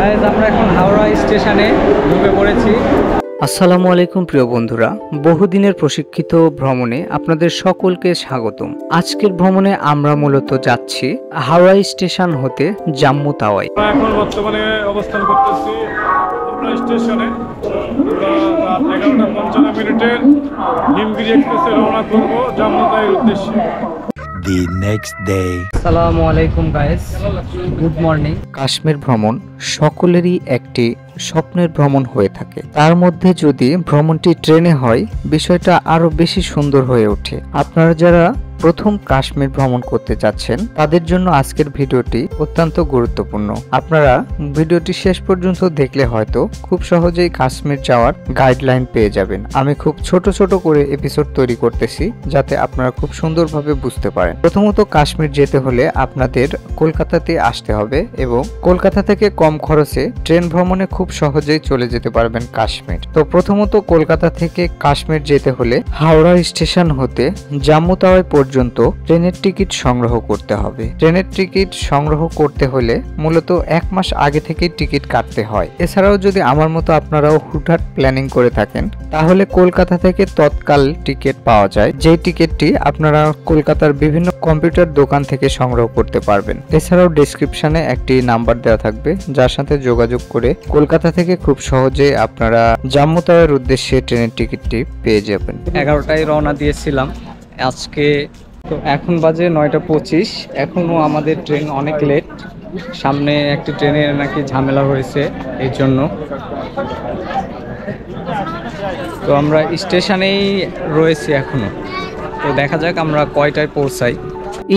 Guys আমরা এখন হাওড়া স্টেশনে ঢুকে পড়েছি। আসসালামু আলাইকুম প্রিয় বন্ধুরা, বহুদিনের প্রশিক্ষিত ভ্রমণে আপনাদের সকলকে স্বাগতম। আজকের ভ্রমণে আমরা মূলত যাচ্ছি হাওড়া স্টেশন হতে জাম্মু তাওয়াই। এখন বর্তমানে অবস্থান করতেছি হাওড়া স্টেশনে। 11:55 হিমগিরি এক্সপ্রেসে রওনা করব জাম্মু তাওয়াইয়ের উদ্দেশ্যে। The next day. আসসালামু আলাইকুম গাইস, গুড মর্নিং। কাশ্মীর ভ্রমণ সকলেরই একটি স্বপ্নের ভ্রমণ হয়ে থাকে। তার মধ্যে যদি ভ্রমণটি ট্রেনে হয় বিষয়টা আরো বেশি সুন্দর হয়ে ওঠে। আপনারা যারা প্রথম কাশ্মীর ভ্রমণ করতে যাচ্ছেন তাদের জন্য আজকের ভিডিওটি অত্যন্ত গুরুত্বপূর্ণ। আপনারা ভিডিওটি শেষ পর্যন্ত দেখলে হয়তো খুব সহজেই কাশ্মীর যাওয়ার গাইডলাইন পেয়ে যাবেন। আমি খুব ছোট ছোট করে এপিসোড তৈরি করতেছি যাতে আপনারা খুব সুন্দরভাবে বুঝতে পারেন। প্রথমত কাশ্মীর যেতে হলে আপনাদের কলকাতাতে আসতে হবে এবং কলকাতা থেকে কম খরচে ট্রেন ভ্রমণে খুব সহজেই চলে যেতে পারবেন কাশ্মীর। তো প্রথমত কলকাতা থেকে কাশ্মীর যেতে হলে হাওড়া স্টেশন হতে জাম্মু তাওয়াই পর্যন্ত ট্রেনের টিকিট সংগ্রহ করতে হবে। ট্রেনের টিকিট সংগ্রহ করতে হলে মূলত 1 মাস আগে থেকে টিকিট কাটতে হয়। এছাড়াও যদি আমার মতো আপনারাও হুটহাট প্ল্যানিং করে থাকেন তাহলে কলকাতা থেকে তৎকাল টিকিট পাওয়া যায়, যেই টিকিটটি আপনারা কলকাতার বিভিন্ন কম্পিউটার দোকান থেকে সংগ্রহ করতে পারবেন। এছাড়াও ডেসক্রিপশনে একটি নাম্বার দেওয়া থাকবে যার সাথে যোগাযোগ করে কলকাতা থেকে খুব সহজে আপনারা জাম্মু তাওয়াইয়ের উদ্দেশ্যে ট্রেনের টিকিটটি পেয়ে যাবেন। 11টায় রওনা দিয়েছিলাম আজকে, তো এখন বাজে 9:25। এখনো আমাদের ট্রেন অনেক লেট। সামনে একটি ট্রেনের নাকি ঝামেলা হয়েছে, এই জন্য তো আমরা স্টেশনেই রয়েছি এখনো। তো দেখা যাক আমরা কয়টায় পৌঁছাই।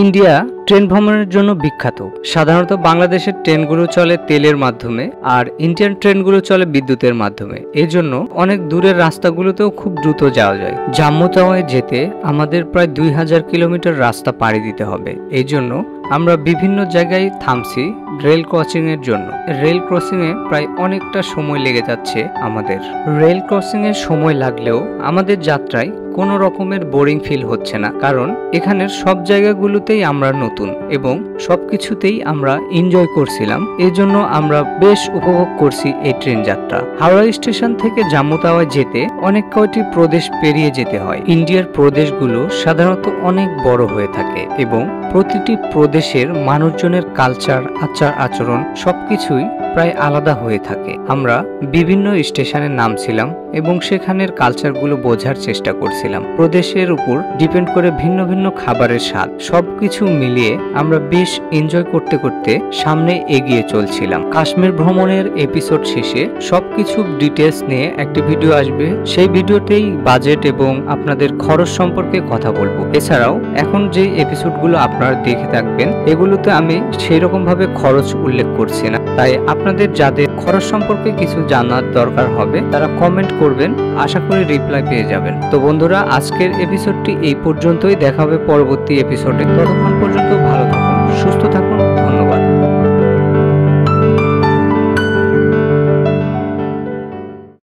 ইন্ডিয়া ট্রেন ভ্রমণের জন্য বিখ্যাত। সাধারণত বাংলাদেশের ট্রেনগুলো চলে তেলের মাধ্যমে আর ইন্ডিয়ান ট্রেনগুলো চলে বিদ্যুতের মাধ্যমে। এজন্য অনেক দূরের রাস্তাগুলোতেও খুব দ্রুত যাওয়া যায়। জাম্মু তাওয়াই যেতে আমাদের প্রায় 2000 কিলোমিটার রাস্তা পাড়ি দিতে হবে। এই জন্য আমরা বিভিন্ন জায়গায় থামছি রেল ক্রসিং এর জন্য। রেল ক্রসিং এ প্রায় অনেকটা সময় লেগে যাচ্ছে আমাদের। রেল ক্রসিং এর সময় লাগলেও আমাদের যাত্রায় কোনো রকমের বোরিং ফিল হচ্ছে না, কারণ এখানের সব জায়গাগুলোতেই আমরা নতুন এবং সবকিছুতেই আমরা এনজয় করছিলাম। এই জন্য আমরা বেশ উপভোগ করছি এই ট্রেন যাত্রা। হাওড়া স্টেশন থেকে জাম্মু তাওয়াই যেতে অনেক কয়টি প্রদেশ পেরিয়ে যেতে হয়। ইন্ডিয়ার প্রদেশগুলো সাধারণত অনেক বড় হয়ে থাকে এবং প্রতিটি প্রদেশের মানুষজনের কালচার, আচার আচরণ সবকিছুই প্রায় আলাদা হয়ে থাকে। আমরা বিভিন্ন স্টেশনে নামছিলাম এবং সেখানের কালচারগুলো বোঝার চেষ্টা করছিলাম। প্রদেশের উপর ডিপেন্ড করে ভিন্ন ভিন্ন খাবারের স্বাদ, সবকিছু মিলিয়ে আমরা বেশ এনজয় করতে করতে সামনে এগিয়ে চলছিলাম। কাশ্মীর ভ্রমণের এপিসোড শেষে সবকিছু ডিটেলস নিয়ে একটি ভিডিও আসবে। সেই ভিডিওতেই বাজেট এবং আপনাদের খরচ সম্পর্কে কথা বলবো। এছাড়াও এখন যে এপিসোডগুলো আপনারা দেখে থাকবেন এগুলোতে আমি সেই রকম ভাবে খরচ উল্লেখ করছি না। তাই আপনাদের যাদের খরচ সম্পর্কে কিছু জানার দরকার হবে তারা কমেন্ট করবেন, আশা করি রিপ্লাই পেয়ে যাবেন। তো বন্ধুরা, আজকের এপিসোডটি এই পর্যন্তই। দেখা হবে পরবর্তী এপিসোডে। ততক্ষণ পর্যন্ত ভালো থাকুন, সুস্থ থাকুন, ধন্যবাদ।